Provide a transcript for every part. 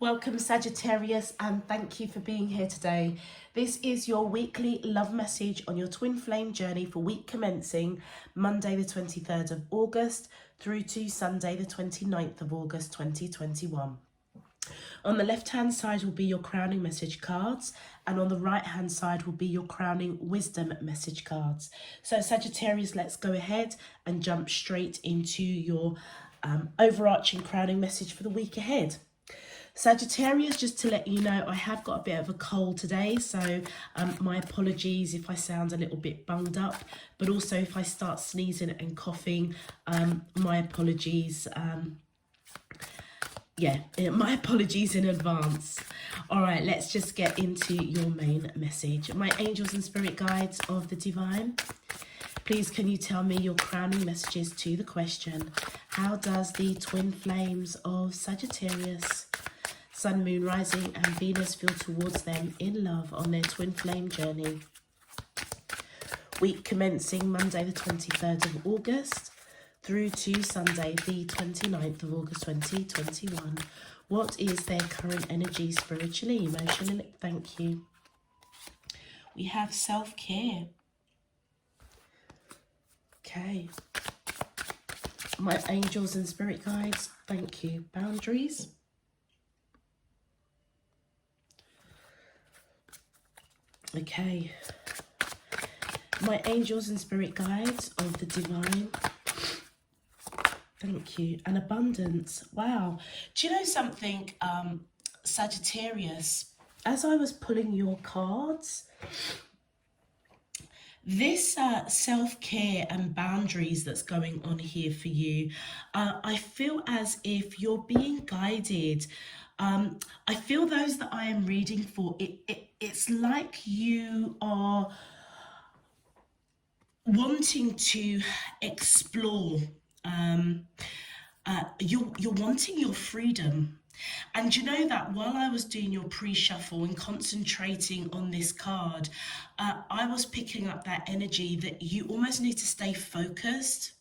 Welcome Sagittarius, and thank you for being here today. This is your weekly love message on your twin flame journey for week commencing Monday the 23rd of August through to Sunday the 29th of August 2021. On the left hand side will be your crowning message cards, and on the right hand side will be your crowning wisdom message cards. So Sagittarius, let's go ahead and jump straight into your overarching crowning message for the week ahead. Sagittarius, just to let you know, I have got a bit of a cold today, so my apologies if I sound a little bit bunged up, but also if I start sneezing and coughing, my apologies. My apologies in advance. All right, let's just get into your main message. My angels and spirit guides of the divine, please can you tell me your crowning messages to the question, how does the twin flames of Sagittarius, Sun, Moon, Rising and Venus feel towards them in love on their twin flame journey? Week commencing Monday the 23rd of August through to Sunday the 29th of August 2021. What is their current energy spiritually, emotionally? Thank you. We have self-care. Okay. My angels and spirit guides, thank you. Boundaries. Okay. My angels and spirit guides of the divine, thank you. And abundance. Wow. Do you know something, Sagittarius? As I was pulling your cards, this self-care and boundaries that's going on here for you, I feel as if you're being guided. I feel those that I am reading for, it's like you are wanting to explore. You're wanting your freedom. And you know that while I was doing your pre-shuffle and concentrating on this card, I was picking up that energy that you almost need to stay focused.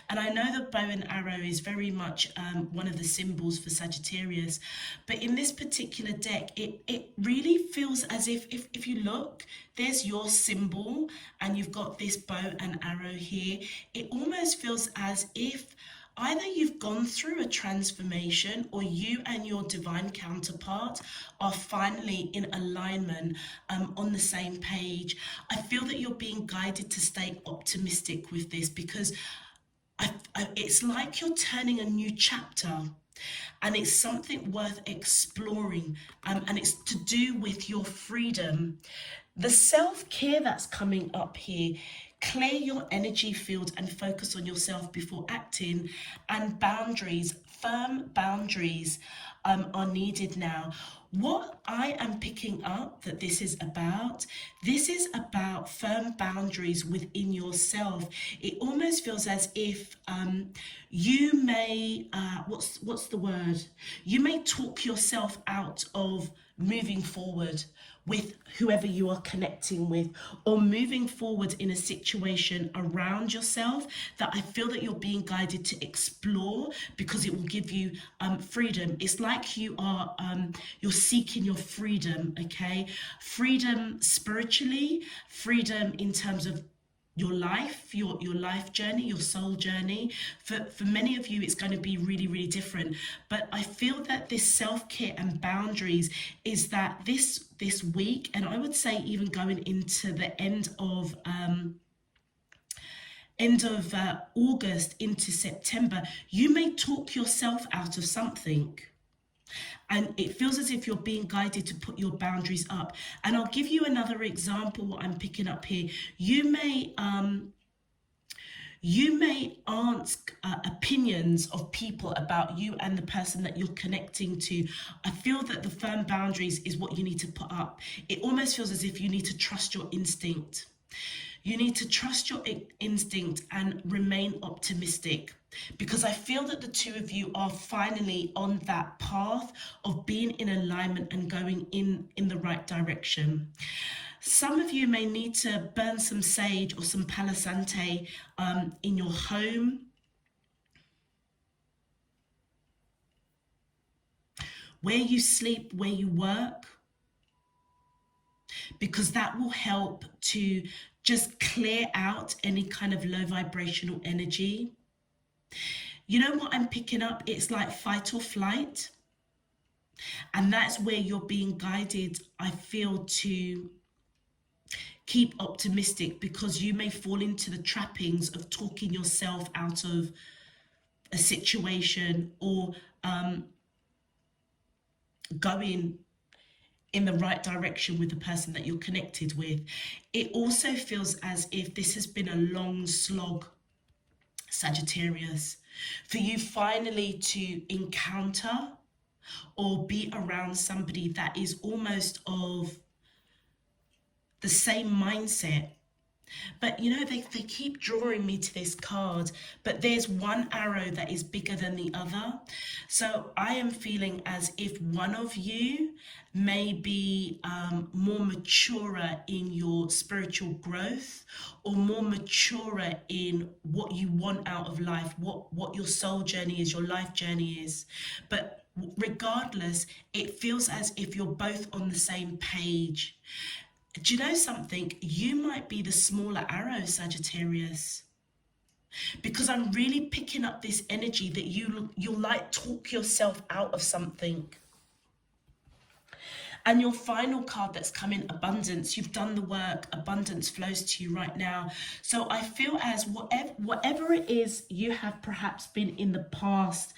And I know that bow and arrow is very much one of the symbols for Sagittarius, but in this particular deck, it really feels as if you look, there's your symbol and you've got this bow and arrow here. It almost feels as if either you've gone through a transformation or you and your divine counterpart are finally in alignment, on the same page. I feel that you're being guided to stay optimistic with this because it's like you're turning a new chapter, and it's something worth exploring, and it's to do with your freedom. The self-care that's coming up here, clear your energy field and focus on yourself before acting, and boundaries, firm boundaries are needed now. What I am picking up that this is about firm boundaries within yourself. It almost feels as if you may, what's the word? You may talk yourself out of moving forward with whoever you are connecting with, or moving forward in a situation around yourself that I feel that you're being guided to explore because it will give you freedom. It's like you are you're seeking your freedom, okay? Freedom spiritually, freedom in terms of your life, your life journey, your soul journey. For many of you, it's going to be really, really different. But I feel that this self-care and boundaries is that this week, and I would say even going into the end of August into September, you may talk yourself out of something. And it feels as if you're being guided to put your boundaries up. And I'll give you another example, what I'm picking up here. You may ask opinions of people about you and the person that you're connecting to. I feel that the firm boundaries is what you need to put up. It almost feels as if you need to trust your instinct. You need to trust your instinct and remain optimistic, because I feel that the two of you are finally on that path of being in alignment and going in the right direction. Some of you may need to burn some sage or some palo santo in your home, where you sleep, where you work, because that will help to just clear out any kind of low vibrational energy. You know what I'm picking up? It's like fight or flight. And that's where you're being guided, I feel, to keep optimistic, because you may fall into the trappings of talking yourself out of a situation, or going in the right direction with the person that you're connected with. It also feels as if this has been a long slog, Sagittarius, for you finally to encounter or be around somebody that is almost of the same mindset. But you know, they keep drawing me to this card, but there's one arrow that is bigger than the other. So I am feeling as if one of you may be more maturer in your spiritual growth, or more maturer in what you want out of life, what your soul journey is, your life journey is. But regardless, it feels as if you're both on the same page. Do you know something? You might be the smaller arrow, Sagittarius, because I'm really picking up this energy that you'll like talk yourself out of something. And your final card that's come in, abundance. You've done the work. Abundance flows to you right now. So I feel as whatever it is you have perhaps been in the past,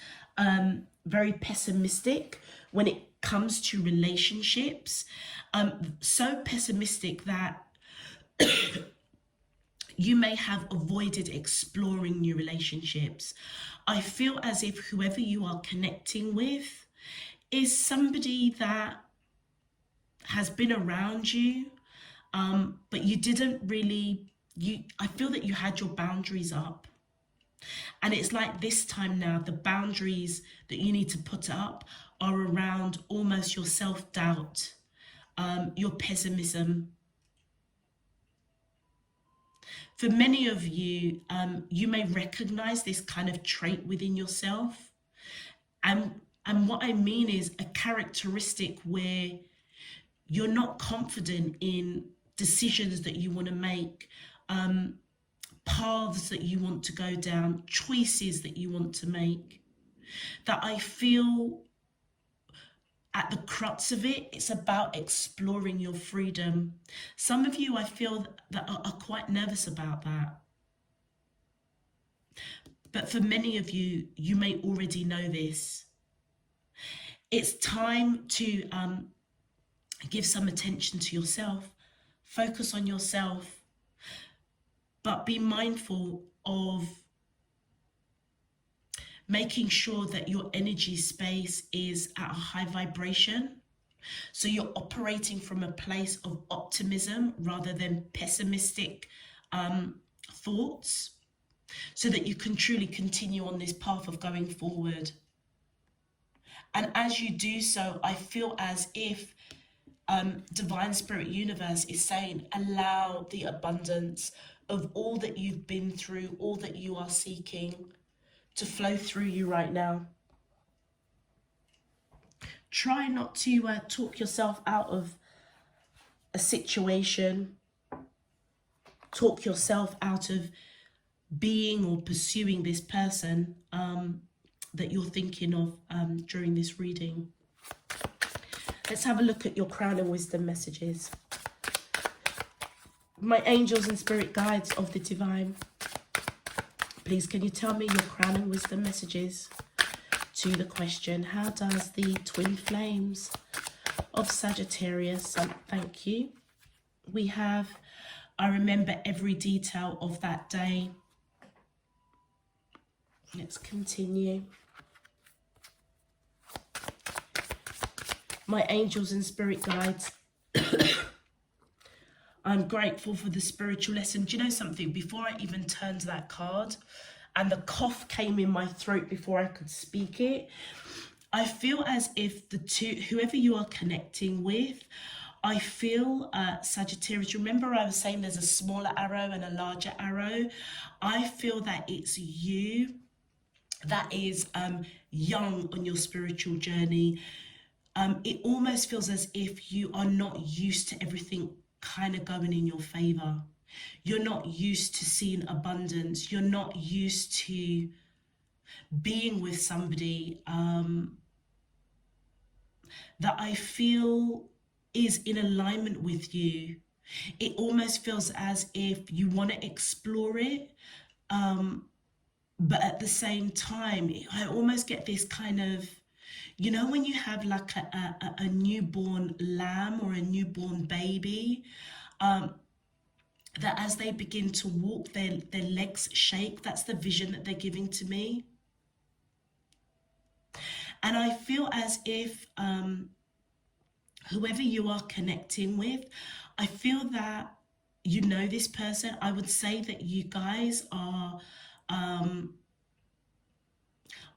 very pessimistic when it comes to relationships, so pessimistic that you may have avoided exploring new relationships. I feel as if whoever you are connecting with is somebody that has been around you, but you didn't really, I feel that you had your boundaries up. And it's like this time now, the boundaries that you need to put up are around almost your self-doubt, your pessimism. For many of you, you may recognize this kind of trait within yourself. And what I mean is a characteristic where you're not confident in decisions that you want to make, paths that you want to go down, choices that you want to make. That I feel at the crux of it, it's about exploring your freedom. Some of you, I feel that are quite nervous about that. But for many of you, you may already know this. It's time to give some attention to yourself, focus on yourself, but be mindful of making sure that your energy space is at a high vibration. So you're operating from a place of optimism rather than pessimistic thoughts, so that you can truly continue on this path of going forward. And as you do so, I feel as if Divine Spirit Universe is saying, allow the abundance of all that you've been through, all that you are seeking, to flow through you right now. Try not to talk yourself out of a situation, talk yourself out of being or pursuing this person that you're thinking of during this reading. Let's have a look at your Crown and Wisdom messages. My angels and spirit guides of the divine, please can you tell me your Crown and Wisdom messages to the question, how does the twin flames of Sagittarius, thank you. We have, I remember every detail of that day. Let's continue. My angels and spirit guides, I'm grateful for the spiritual lesson. Do you know something? Before I even turned that card and the cough came in my throat before I could speak it, I feel as if the two, whoever you are connecting with, I feel, Sagittarius, remember I was saying there's a smaller arrow and a larger arrow? I feel that it's you that is young on your spiritual journey. It almost feels as if you are not used to everything kind of going in your favor. You're not used to seeing abundance. You're not used to being with somebody that I feel is in alignment with you. It almost feels as if you want to explore it, but at the same time, I almost get this kind of, you know, when you have like a newborn lamb or a newborn baby, that as they begin to walk, their legs shake. That's the vision that they're giving to me. And I feel as if whoever you are connecting with, I feel that you know this person. I would say that you guys are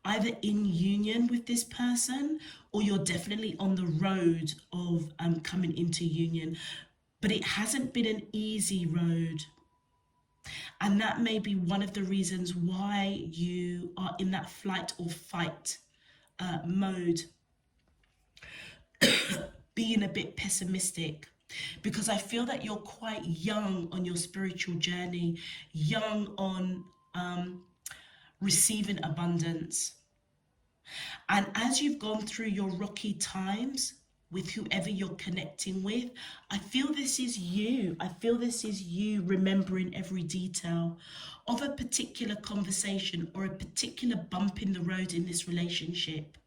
either in union with this person, or you're definitely on the road of coming into union. But it hasn't been an easy road. And that may be one of the reasons why you are in that flight or fight mode, being a bit pessimistic. Because I feel that you're quite young on your spiritual journey, young on receiving abundance. And as you've gone through your rocky times with whoever you're connecting with, I feel this is you. I feel this is you remembering every detail of a particular conversation or a particular bump in the road in this relationship,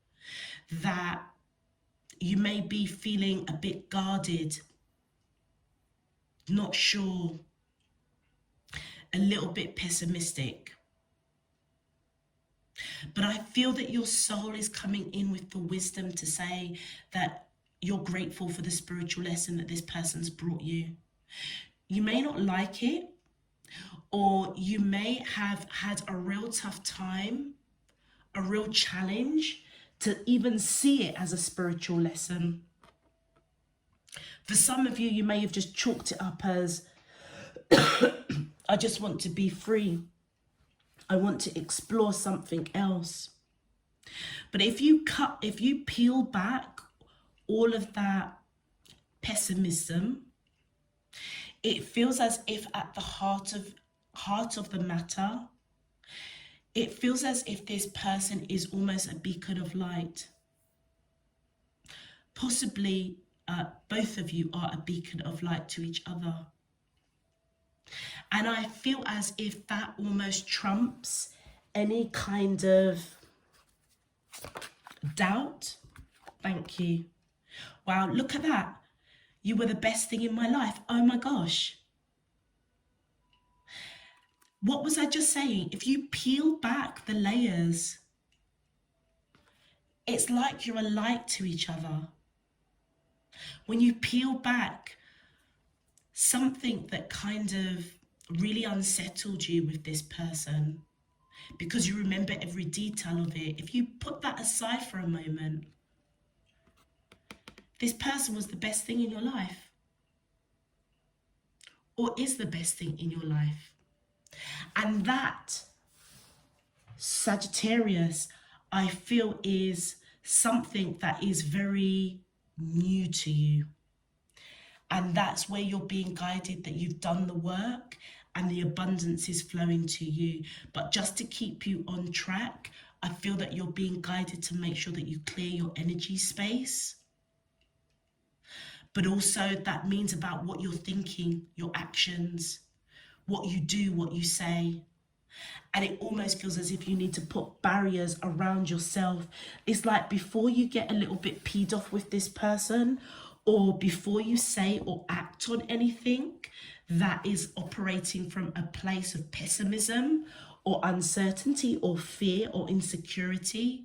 that you may be feeling a bit guarded, not sure, a little bit pessimistic. But I feel that your soul is coming in with the wisdom to say that you're grateful for the spiritual lesson that this person's brought you. You may not like it, or you may have had a real tough time, a real challenge to even see it as a spiritual lesson. For some of you, you may have just chalked it up as, I just want to be free. I want to explore something else. But if you peel back all of that pessimism, it feels as if at the heart of the matter, it feels as if this person is almost a beacon of light. Possibly both of you are a beacon of light to each other. And I feel as if that almost trumps any kind of doubt. Thank you. Wow, look at that. You were the best thing in my life. Oh my gosh. What was I just saying? If you peel back the layers, it's like you're a light to each other. When you peel back something that kind of really unsettled you with this person, because you remember every detail of it, if you put that aside for a moment, this person was the best thing in your life, or is the best thing in your life. And that, Sagittarius, I feel is something that is very new to you. And that's where you're being guided, that you've done the work and the abundance is flowing to you. But just to keep you on track, I feel that you're being guided to make sure that you clear your energy space. But also that means about what you're thinking, your actions, what you do, what you say. And it almost feels as if you need to put barriers around yourself. It's like before you get a little bit peed off with this person, or before you say or act on anything that is operating from a place of pessimism or uncertainty or fear or insecurity,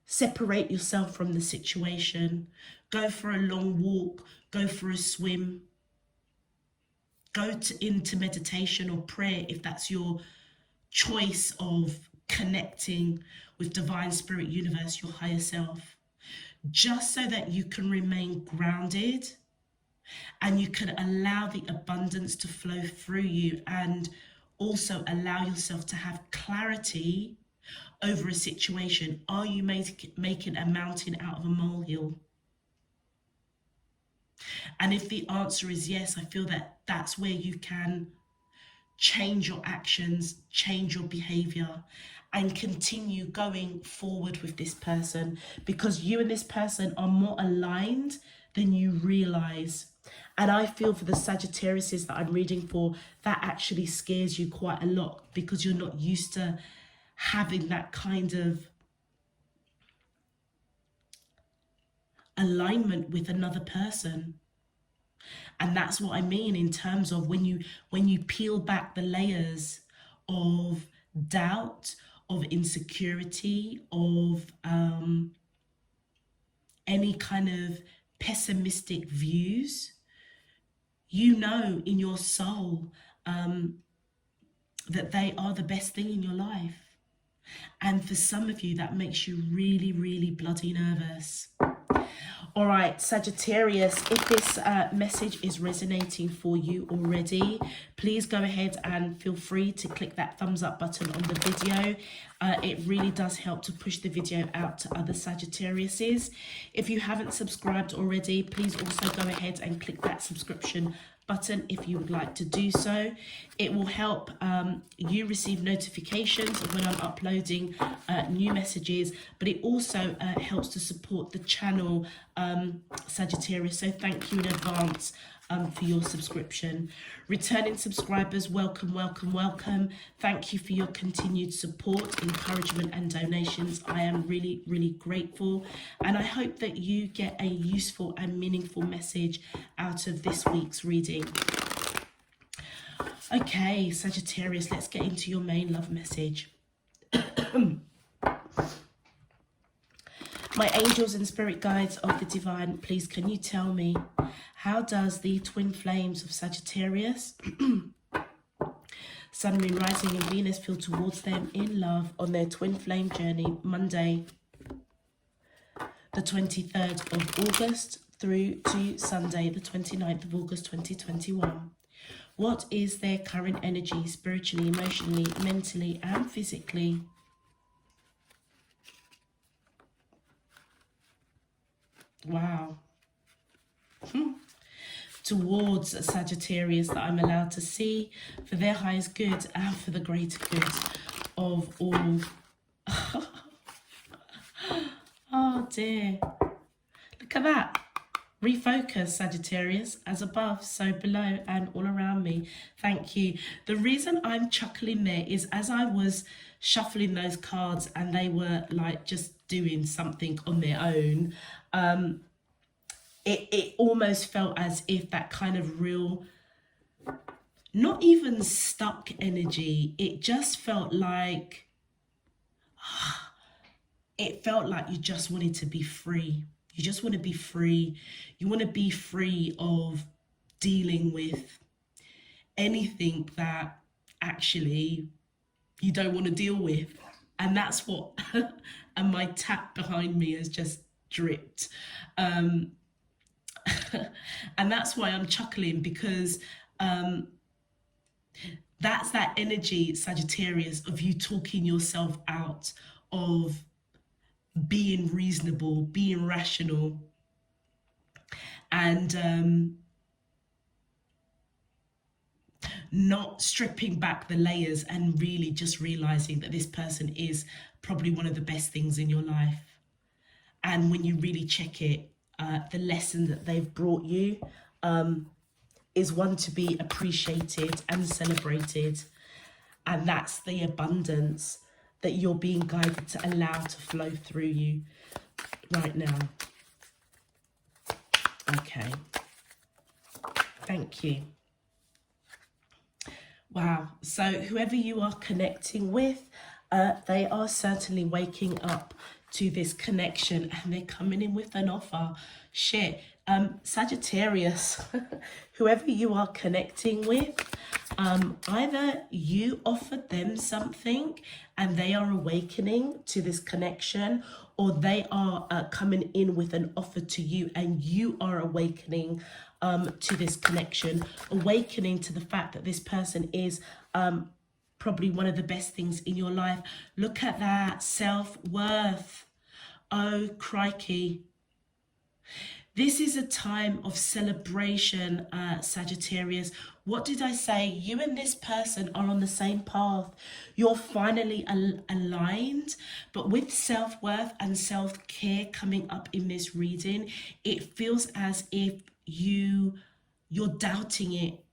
separate yourself from the situation. Go for a long walk, go for a swim, go into meditation or prayer if that's your choice of connecting with divine spirit, universe, your higher self, just so that you can remain grounded and you can allow the abundance to flow through you, and also allow yourself to have clarity over a situation? Are you making a mountain out of a molehill? And if the answer is yes, I feel that that's where you can change your actions, change your behavior, and continue going forward with this person, because you and this person are more aligned than you realize. And I feel for the Sagittariuses that I'm reading for, that actually scares you quite a lot, because you're not used to having that kind of alignment with another person. And that's what I mean in terms of when you peel back the layers of doubt, of insecurity, of any kind of pessimistic views, you know in your soul that they are the best thing in your life. And for some of you, that makes you really, really bloody nervous. All right, Sagittarius, if this message is resonating for you already, please go ahead and feel free to click that thumbs up button on the video. It really does help to push the video out to other Sagittariuses. If you haven't subscribed already, please also go ahead and click that subscription button if you would like to do so. It will help you receive notifications of when I'm uploading new messages, but it also helps to support the channel, Sagittarius. So thank you in advance for your subscription. Returning subscribers, welcome, welcome, welcome. Thank you for your continued support, encouragement and donations. I am really, really grateful, and I hope that you get a useful and meaningful message out of this week's reading. Okay, Sagittarius, let's get into your main love message. My angels and spirit guides of the divine, please can you tell me, how does the twin flames of Sagittarius, Sun, Moon, Rising and Venus feel towards them in love on their twin flame journey, Monday, the 23rd of August through to Sunday, the 29th of August, 2021? What is their current energy, spiritually, emotionally, mentally and physically? Wow. Towards a Sagittarius that I'm allowed to see for their highest good and for the greater good of all. Oh dear. Look at that. Refocus, Sagittarius, as above, so below and all around me. Thank you. The reason I'm chuckling there is as I was shuffling those cards and they were like just doing something on their own, it almost felt as if that kind of real, not even stuck energy, it just felt like, it felt like you just wanted to be free. You just want to be free. You want to be free of dealing with anything that actually you don't want to deal with. And that's what, and my tap behind me has just dripped. And that's why I'm chuckling, because that's that energy, Sagittarius, of you talking yourself out of being reasonable, being rational, and not stripping back the layers and really just realizing that this person is probably one of the best things in your life. And when you really check it, the lesson that they've brought you is one to be appreciated and celebrated. And that's the abundance that you're being guided to allow to flow through you right now. Okay. Thank you. Wow. So whoever you are connecting with, they are certainly waking up to this connection and they're coming in with an offer. Shit. Sagittarius, whoever you are connecting with, either you offered them something and they are awakening to this connection, or they are coming in with an offer to you and you are awakening to this connection, awakening to the fact that this person is probably one of the best things in your life. Look at that, self-worth. Oh, crikey. This is a time of celebration, Sagittarius. What did I say? You and this person are on the same path. You're finally aligned. But with self-worth and self-care coming up in this reading, it feels as if you're doubting it.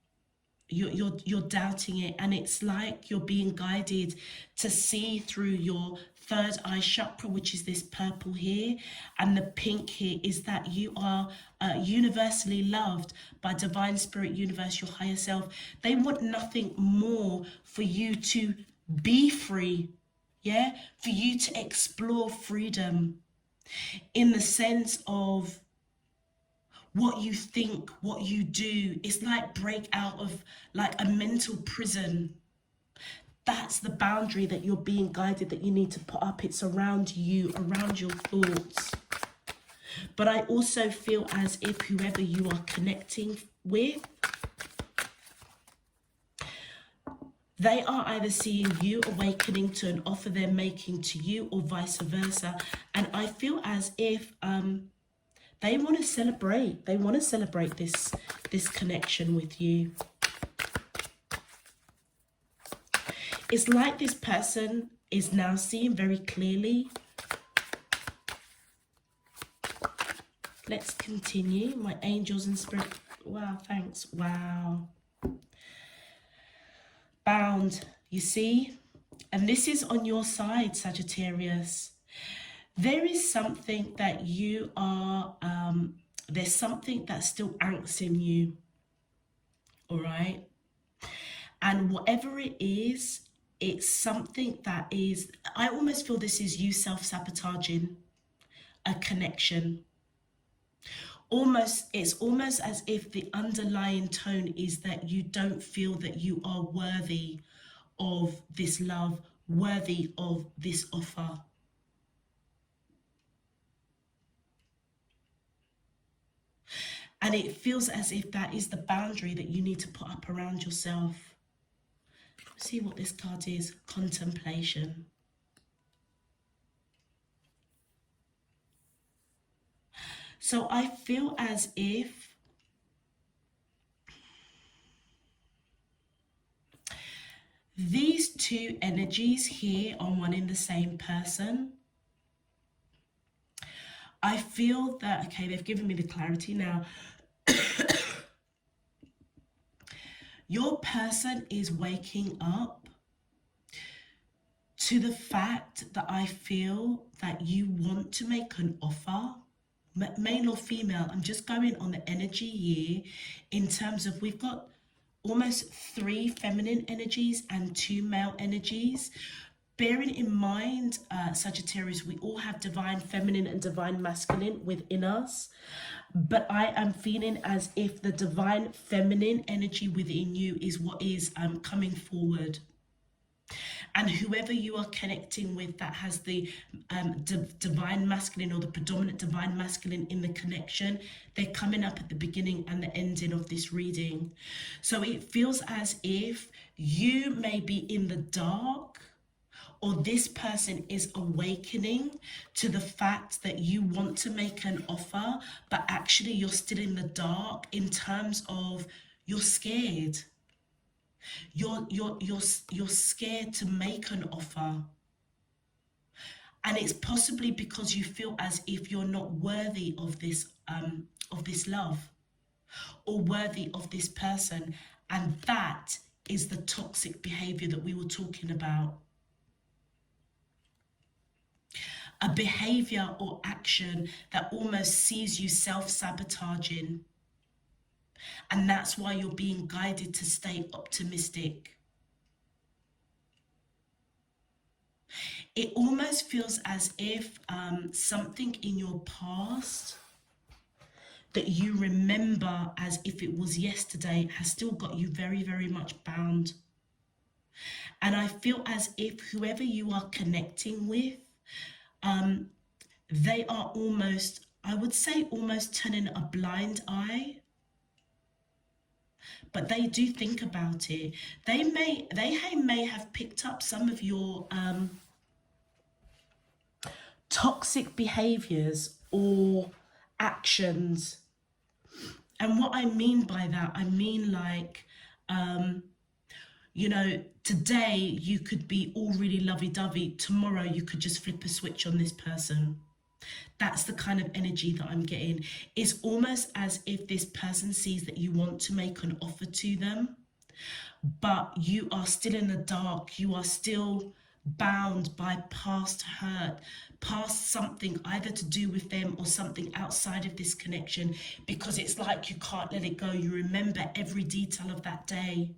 You're doubting it, and it's like you're being guided to see through your third eye chakra, which is this purple here, and the pink here is that you are universally loved by divine spirit, universe, your higher self. They want nothing more for you to be free, yeah, for you to explore freedom in the sense of what you think, what you do. It's like break out of like a mental prison. That's the boundary that you're being guided, that you need to put up. It's around you, around your thoughts. But I also feel as if whoever you are connecting with, they are either seeing you awakening to an offer they're making to you, or vice versa. And I feel as if they want to celebrate. They want to celebrate this connection with you. It's like this person is now seeing very clearly. Let's continue. My angels and spirit. Wow, thanks. Wow. Bound, you see? And this is on your side, Sagittarius. There is something that you are, there's something that's still angst you, all right? And whatever it is, it's something that is, I almost feel this is you self-sabotaging a connection. It's almost as if the underlying tone is that you don't feel that you are worthy of this love, worthy of this offer. And it feels as if that is the boundary that you need to put up around yourself. Let's see what this card is. Contemplation. So I feel as if these two energies here are one in the same person. I feel that, okay, they've given me the clarity now. Your person is waking up to the fact that I feel that you want to make an offer, male or female. I'm just going on the energy here in terms of, we've got almost 3 feminine energies and 2 male energies. Bearing in mind, Sagittarius, we all have divine feminine and divine masculine within us. But I am feeling as if the divine feminine energy within you is what is coming forward. And whoever you are connecting with that has the divine masculine, or the predominant divine masculine in the connection, they're coming up at the beginning and the ending of this reading. So it feels as if you may be in the dark, or this person is awakening to the fact that you want to make an offer, but actually you're still in the dark in terms of you're scared. You're scared to make an offer. And it's possibly because you feel as if you're not worthy of this love, or worthy of this person. And that is the toxic behavior that we were talking about. A behavior or action that almost sees you self-sabotaging. And that's why you're being guided to stay optimistic. It almost feels as if something in your past that you remember as if it was yesterday has still got you very, very much bound. And I feel as if whoever you are connecting with, they are almost, I would say, almost turning a blind eye but they do think about it. They may have picked up some of your toxic behaviors or actions. And what I mean by that, I mean like, you know, today you could be all really lovey-dovey. Tomorrow you could just flip a switch on this person. That's the kind of energy that I'm getting. It's almost as if this person sees that you want to make an offer to them, but you are still in the dark. You are still bound by past hurt, past something either to do with them or something outside of this connection, because it's like you can't let it go. You remember every detail of that day.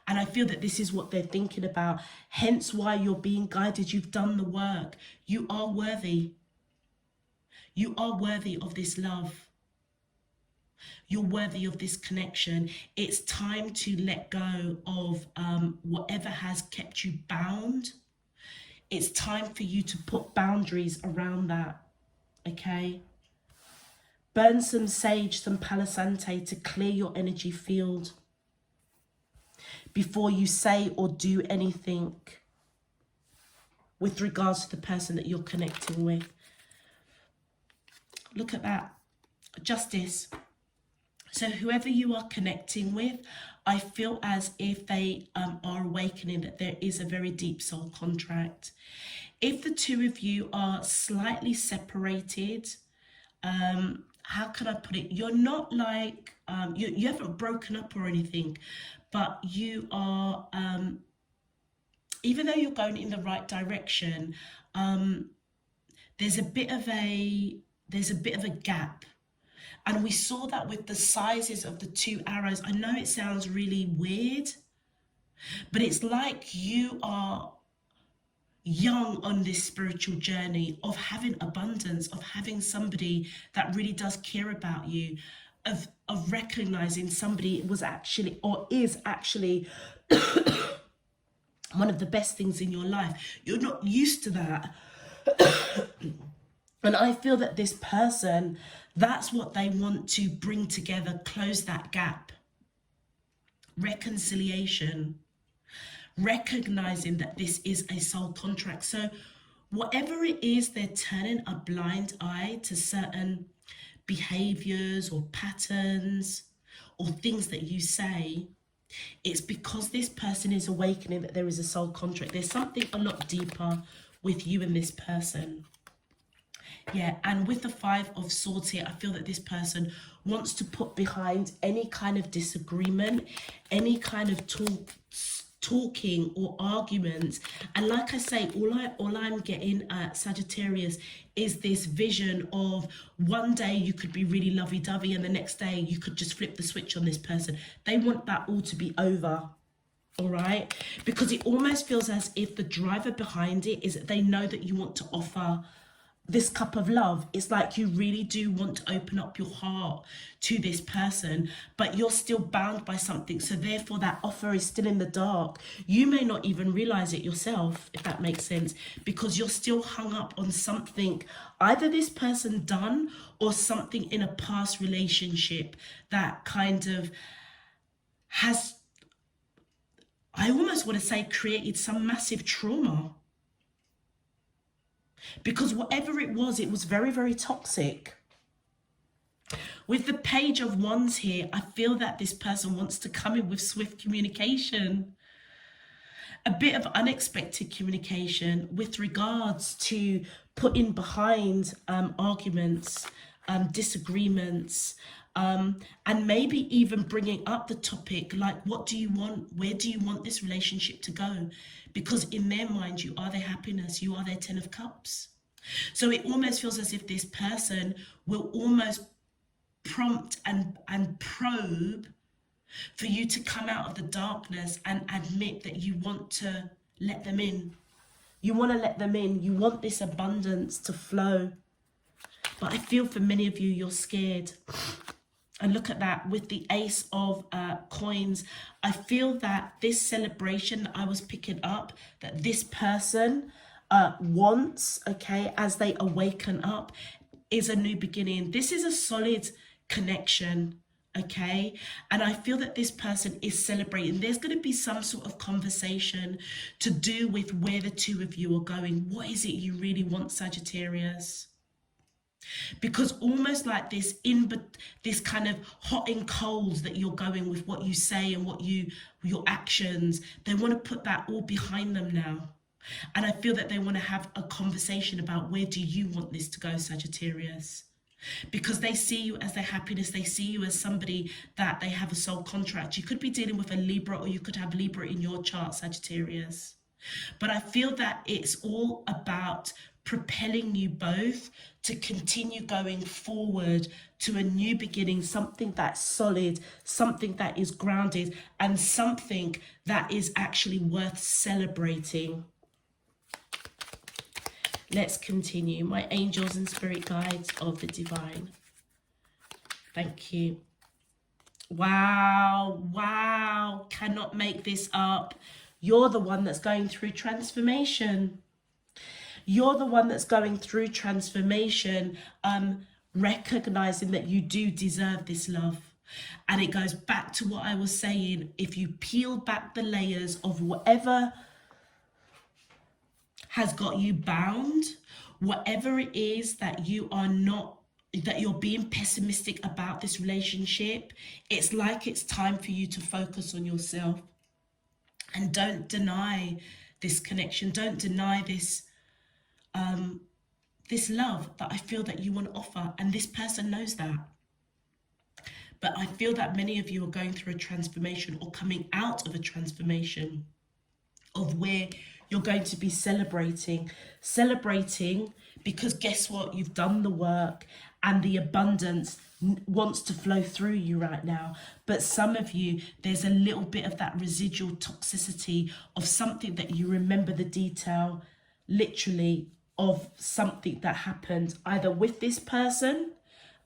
And I feel that this is what they're thinking about. Hence why you're being guided. You've done the work. You are worthy. You are worthy of this love. You're worthy of this connection. It's time to let go of whatever has kept you bound. It's time for you to put boundaries around that. Okay? Burn some sage, some palo santo to clear your energy field before you say or do anything with regards to the person that you're connecting with. Look at that. Justice. So whoever you are connecting with, I feel as if they are awakening that there is a very deep soul contract. If the two of you are slightly separated, how can I put it? You're not like, you haven't broken up or anything, but you are, even though you're going in the right direction, there's a bit of a gap. And we saw that with the sizes of the two arrows. I know it sounds really weird, but it's like you are young on this spiritual journey of having abundance, of having somebody that really does care about you, of recognizing somebody was actually or is actually one of the best things in your life. You're not used to that. And I feel that this person, that's what they want to bring together, close that gap. Reconciliation. Recognizing that this is a soul contract. So whatever it is, they're turning a blind eye to certain behaviors or patterns or things that you say. It's because this person is awakening that there is a soul contract. There's something a lot deeper with you and this person. Yeah, and with the Five of Swords here, I feel that this person wants to put behind any kind of disagreement, any kind of talking or arguments. And like I say, all I'm getting at Sagittarius is this vision of one day you could be really lovey-dovey and the next day you could just flip the switch on this person. They want that all to be over. All right, because it almost feels as if the driver behind it is that they know that you want to offer this cup of love. It's like you really do want to open up your heart to this person, but you're still bound by something. So therefore that offer is still in the dark. You may not even realize it yourself, if that makes sense, because you're still hung up on something either this person done or something in a past relationship that kind of has, I almost want to say, created some massive trauma. Because whatever it was very, very toxic. With the Page of Wands here, I feel that this person wants to come in with swift communication. A bit of unexpected communication with regards to putting behind arguments, disagreements, and maybe even bringing up the topic like, what do you want? Where do you want this relationship to go? Because in their mind, you are their happiness. You are their 10 of Cups. So it almost feels as if this person will almost prompt and probe for you to come out of the darkness and admit that you want to let them in. You want to let them in. You want this abundance to flow. But I feel for many of you, you're scared. And look at that with the Ace of Coins. I feel that this celebration that I was picking up, that this person wants, okay, as they awaken up, is a new beginning. This is a solid connection. Okay, and I feel that this person is celebrating. There's going to be some sort of conversation to do with where the two of you are going. What is it you really want, Sagittarius? Because almost like this kind of hot and cold that you're going with what you say and your actions, they want to put that all behind them now. And I feel that they want to have a conversation about, where do you want this to go, Sagittarius? Because they see you as their happiness. They see you as somebody that they have a soul contract. You could be dealing with a Libra, or you could have Libra in your chart, Sagittarius. But I feel that it's all about propelling you both to continue going forward to a new beginning, something that's solid, something that is grounded, and something that is actually worth celebrating. Let's continue. My angels and spirit guides of the divine. Thank you. Wow, wow. Cannot make this up. You're the one that's going through transformation. You're the one that's going through transformation, recognizing that you do deserve this love. And it goes back to what I was saying. If you peel back the layers of whatever has got you bound, whatever it is that you are not, that you're being pessimistic about this relationship, it's like it's time for you to focus on yourself. And don't deny this connection. Don't deny this this love that I feel that you want to offer. And this person knows that. But I feel that many of you are going through a transformation, or coming out of a transformation, of where you're going to be celebrating because guess what? You've done the work, and the abundance wants to flow through you right now. But some of you, there's a little bit of that residual toxicity of something that you remember the detail, literally, of something that happened either with this person,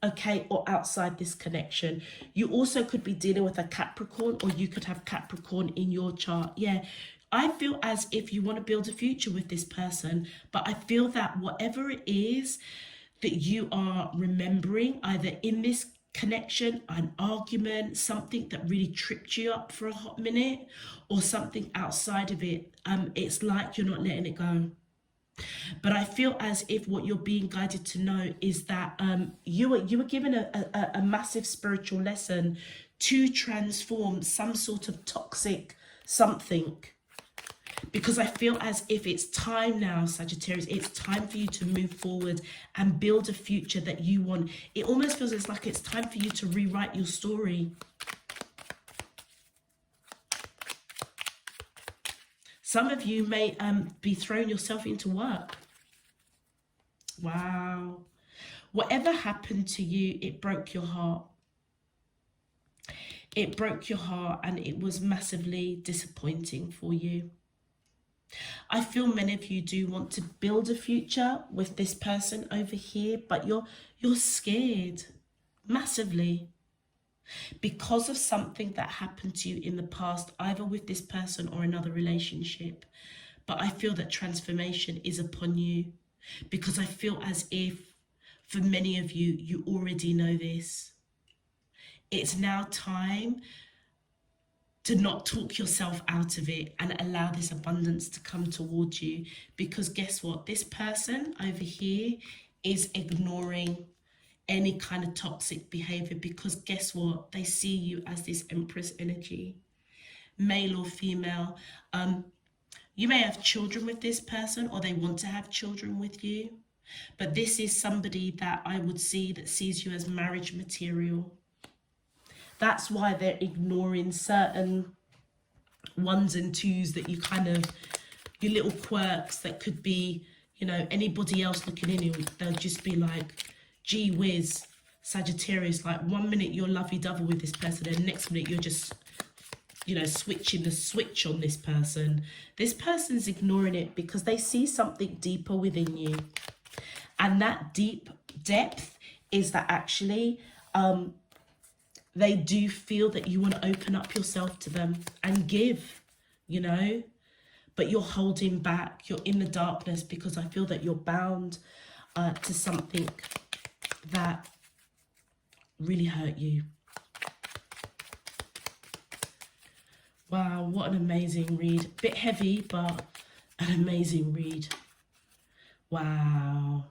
okay, or outside this connection. You also could be dealing with a Capricorn, or you could have Capricorn in your chart. Yeah, I feel as if you want to build a future with this person, but I feel that whatever it is that you are remembering, either in this connection, an argument, something that really tripped you up for a hot minute, or something outside of it, it's like you're not letting it go. But I feel as if what you're being guided to know is that you were given a massive spiritual lesson to transform some sort of toxic something. Because I feel as if it's time now, Sagittarius, it's time for you to move forward and build a future that you want. It almost feels like it's time for you to rewrite your story. Some of you may be throwing yourself into work. Wow. Whatever happened to you, it broke your heart. It broke your heart, and it was massively disappointing for you. I feel many of you do want to build a future with this person over here, but you're scared massively because of something that happened to you in the past, either with this person or another relationship. But I feel that transformation is upon you, because I feel as if for many of you, you already know this. It's now time to not talk yourself out of it and allow this abundance to come towards you. Because guess what? This person over here is ignoring any kind of toxic behavior, because guess what? They see you as this Empress energy, male or female. You may have children with this person, or they want to have children with you. But this is somebody that I would see that sees you as marriage material. That's why they're ignoring certain ones and twos that you kind of, your little quirks that could be, you know, anybody else looking in you, they'll just be like, gee whiz, Sagittarius, like 1 minute you're lovey-dovey with this person, and next minute you're just, you know, switching the switch on this person. This person's ignoring it because they see something deeper within you. And that deep depth is that actually, they do feel that you want to open up yourself to them and give, you know, but you're holding back. You're in the darkness because I feel that you're bound to something that really hurt you. Wow, what an amazing read. Bit heavy, but an amazing read. Wow.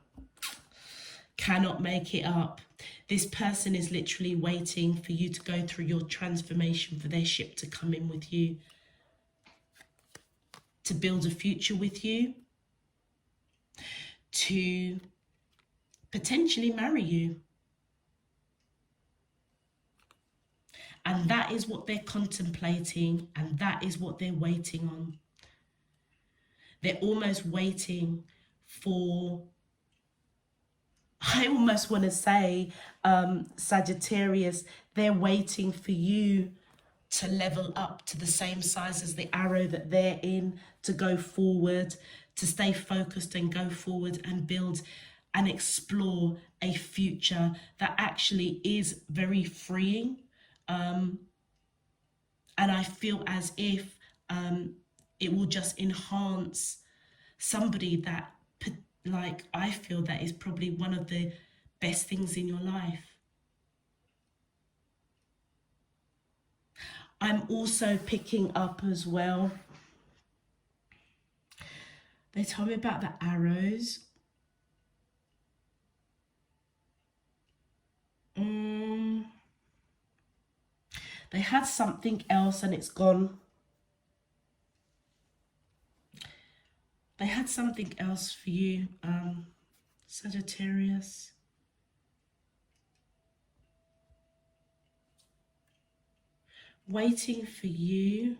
Cannot make it up. This person is literally waiting for you to go through your transformation, for their ship to come in with you, to build a future with you, to potentially marry you. And that is what they're contemplating, and that is what they're waiting on. They're almost waiting for, I almost want to say, Sagittarius, they're waiting for you to level up to the same size as the arrow that they're in, to go forward, to stay focused and go forward and build and explore a future that actually is very freeing. And I feel as if it will just enhance somebody that, like, I feel that is probably one of the best things in your life. I'm also picking up as well, they told me about the arrows. They had something else and it's gone. They had something else for you, Sagittarius. Waiting for you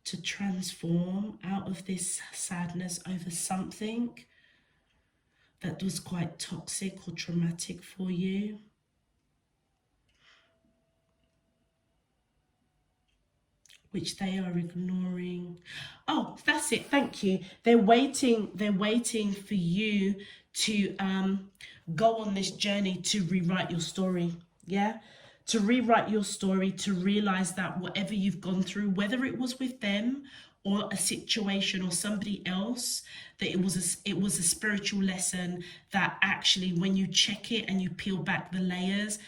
to transform out of this sadness over something that was quite toxic or traumatic for you. Which they are ignoring. Oh, that's it. Thank you. They're waiting for you to go on this journey to rewrite your story. Yeah? To rewrite your story, to realize that whatever you've gone through, whether it was with them or a situation or somebody else, that it was a spiritual lesson that actually, when you check it and you peel back the layers,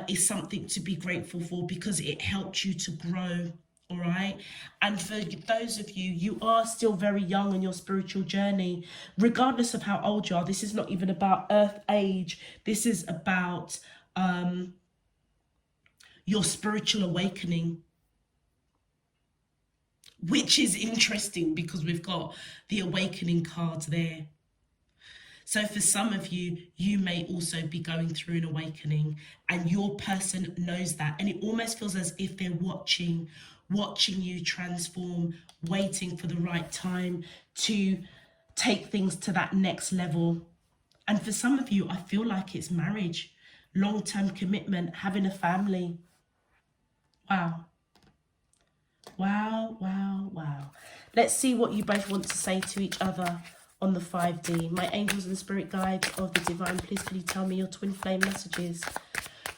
is something to be grateful for, because it helped you to grow. All right. And for those of you, you are still very young on your spiritual journey, regardless of how old you are. This is not even about earth age. This is about your spiritual awakening, which is interesting because we've got the awakening cards there. So for some of you, you may also be going through an awakening, and your person knows that. And it almost feels as if they're watching you transform, waiting for the right time to take things to that next level. And for some of you, I feel like it's marriage, long-term commitment, having a family. Wow. Wow, wow, wow. Let's see what you both want to say to each other on the 5D. My angels and spirit guides of the divine, please can you tell me your twin flame messages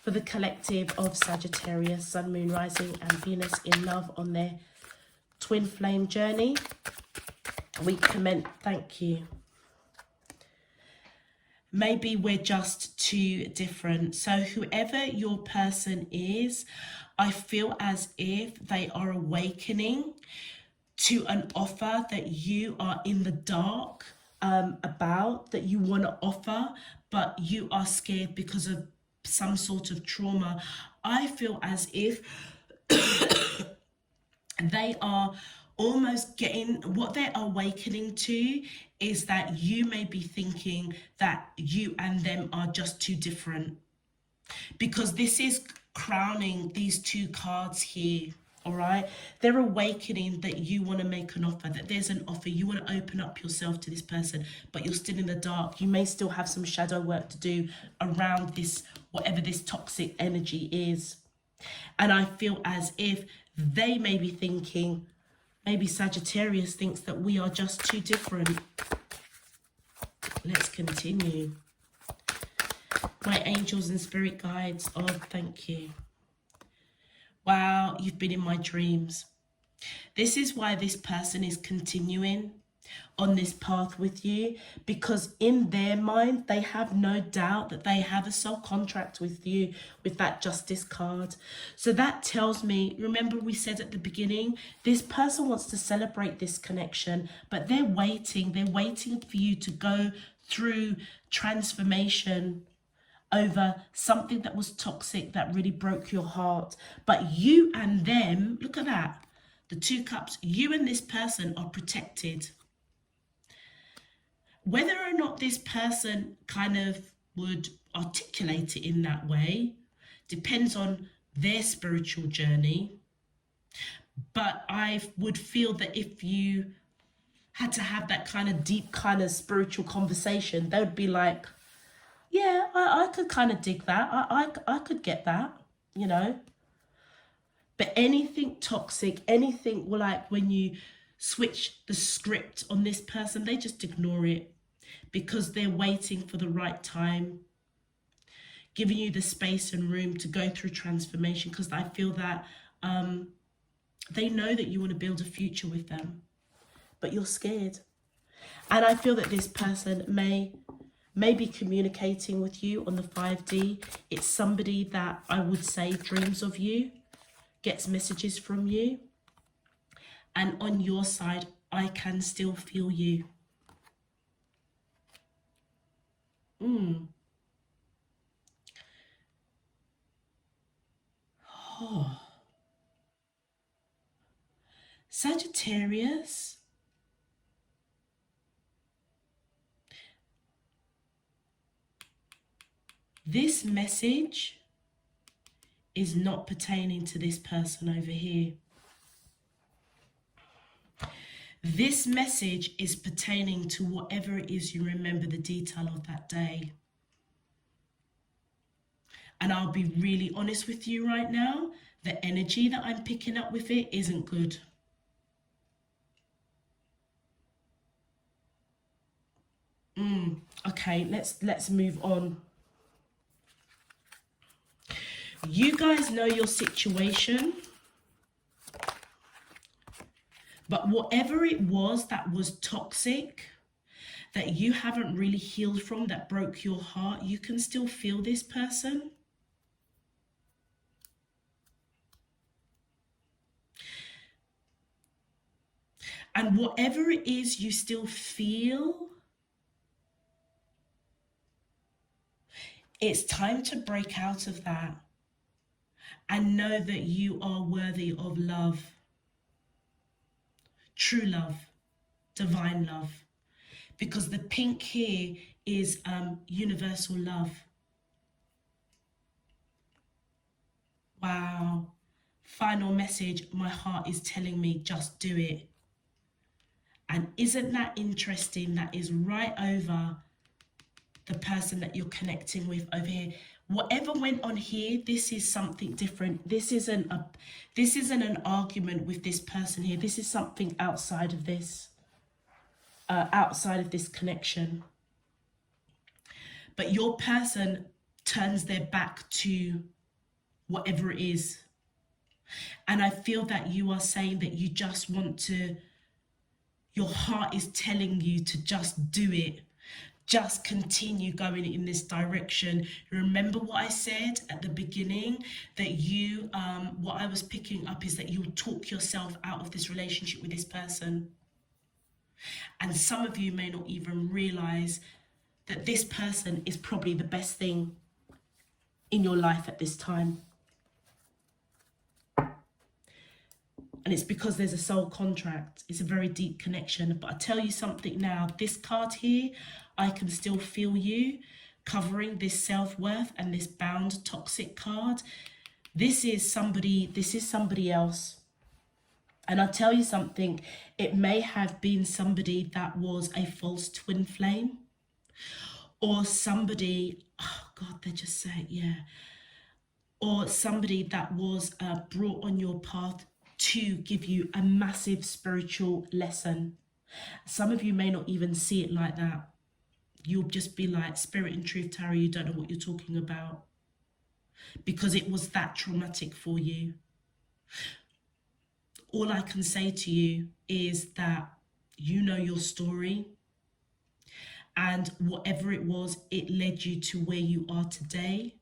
for the collective of Sagittarius, Sun, Moon, Rising and Venus in love on their twin flame journey. We commence, thank you. Maybe we're just too different. So whoever your person is, I feel as if they are awakening to an offer that you are in the dark about, that you want to offer, but you are scared because of some sort of trauma. I feel as if they are almost getting, what they're awakening to is that you may be thinking that you and them are just too different, because this is crowning these two cards here. All right, they're awakening that you want to make an offer, that there's an offer, you want to open up yourself to this person, but you're still in the dark. You may still have some shadow work to do around this, whatever this toxic energy is. And I feel as if they may be thinking, maybe Sagittarius thinks that we are just too different. Let's continue. My angels and spirit guides, oh, thank you. Wow, you've been in my dreams. This is why this person is continuing. on this path with you, because in their mind they have no doubt that they have a soul contract with you with that Justice card. So that tells me, remember we said at the beginning, this person wants to celebrate this connection, but they're waiting for you to go through transformation over something that was toxic, that really broke your heart. But you and them, look at that, the 2 cups, you and this person are protected. Whether or not this person kind of would articulate it in that way depends on their spiritual journey. But I would feel that if you had to have that kind of deep kind of spiritual conversation, they would be like, yeah, I could kind of dig that. I could get that, you know. But anything toxic, anything like when you switch the script on this person, they just ignore it because they're waiting for the right time, giving you the space and room to go through transformation, because I feel that they know that you want to build a future with them, but you're scared. And I feel that this person may be communicating with you on the 5D. It's somebody that I would say dreams of you, gets messages from you. And on your side, I can still feel you. Oh. Sagittarius, this message is not pertaining to this person over here. This message is pertaining to whatever it is you remember the detail of that day. And I'll be really honest with you right now, the energy that I'm picking up with it isn't good. Okay, let's move on. You guys know your situation. But whatever it was that was toxic, that you haven't really healed from, that broke your heart, you can still feel this person. And whatever it is you still feel, it's time to break out of that and know that you are worthy of love. True love, divine love, because the pink here is universal love. Wow. Final message, my heart is telling me just do it. And isn't that interesting? That is right over the person that you're connecting with over here. Whatever went on here, this is something different. This isn't an argument with this person here. This is something outside of this, connection. But your person turns their back to whatever it is. And I feel that you are saying that you just want to, your heart is telling you to just do it. Just continue going in this direction. Remember what I said at the beginning, that you, what I was picking up is that you'll talk yourself out of this relationship with this person. And some of you may not even realize that this person is probably the best thing in your life at this time. And it's because there's a soul contract. It's a very deep connection. But I tell you something now, this card here, I can still feel you covering this self-worth and this bound toxic card. This is somebody else. And I'll tell you something, it may have been somebody that was a false twin flame, or somebody, oh God, they just say it, yeah. Or somebody that was brought on your path to give you a massive spiritual lesson. Some of you may not even see it like that. You'll just be like, Spirit and Truth, Tarot, you don't know what you're talking about. Because it was that traumatic for you. All I can say to you is that you know your story. And whatever it was, it led you to where you are today.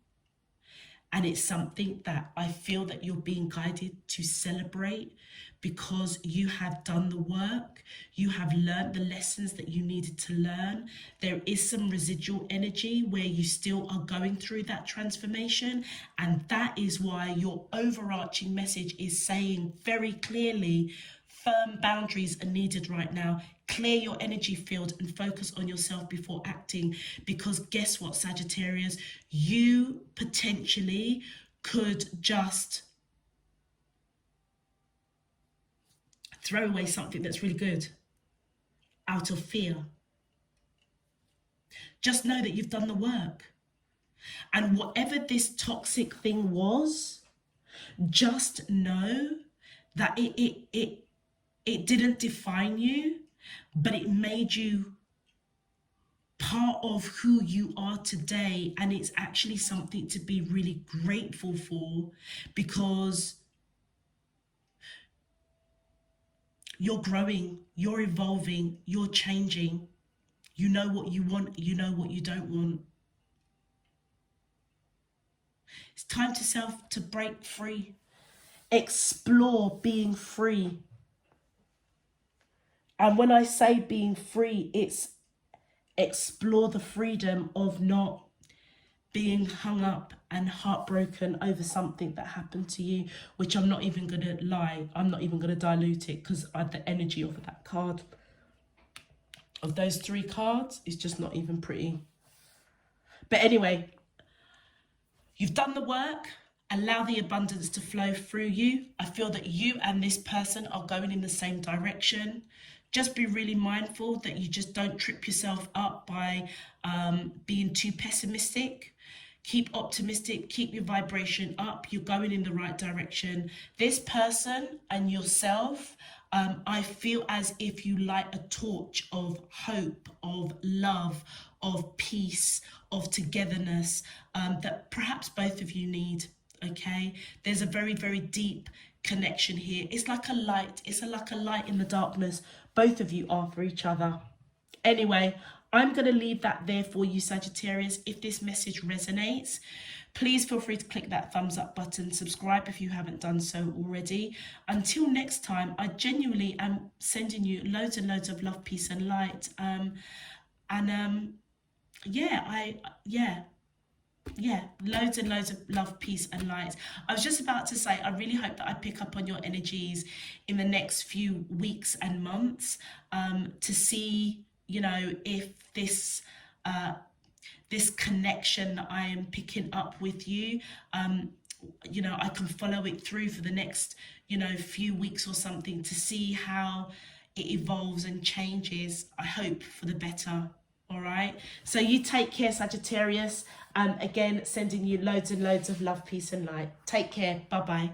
And it's something that I feel that you're being guided to celebrate, because you have done the work. You have learned the lessons that you needed to learn. There is some residual energy where you still are going through that transformation. And that is why your overarching message is saying very clearly, firm boundaries are needed right now. Clear your energy field and focus on yourself before acting. Because guess what, Sagittarius? You potentially could just throw away something that's really good out of fear. Just know that you've done the work. And whatever this toxic thing was, just know that it didn't define you, but it made you part of who you are today. And it's actually something to be really grateful for, because you're growing, you're evolving, you're changing. You know what you want, you know what you don't want. It's time to break free. Explore being free. And when I say being free, it's explore the freedom of not being hung up and heartbroken over something that happened to you, which I'm not even going to lie. I'm not even going to dilute it, because the energy of that card, of those 3 cards, is just not even pretty. But anyway, you've done the work. Allow the abundance to flow through you. I feel that you and this person are going in the same direction. Just be really mindful that you just don't trip yourself up by being too pessimistic. Keep optimistic, keep your vibration up. You're going in the right direction. This person and yourself, I feel as if you light a torch of hope, of love, of peace, of togetherness, that perhaps both of you need. Okay, there's a very, very deep connection here. It's like a light. It's like a light in the darkness. Both of you are for each other. Anyway, I'm going to leave that there for you, Sagittarius. If this message resonates, please feel free to click that thumbs up button. Subscribe if you haven't done so already. Until next time, I genuinely am sending you loads and loads of love, peace and light. Yeah, loads and loads of love, peace and light. I was just about to say, I really hope that I pick up on your energies in the next few weeks and months, to see, you know, if this this connection that I am picking up with you, you know, I can follow it through for the next, you know, few weeks or something, to see how it evolves and changes. I hope for the better. All right, so you take care, Sagittarius. Again, sending you loads and loads of love, peace and light. Take care. Bye-bye.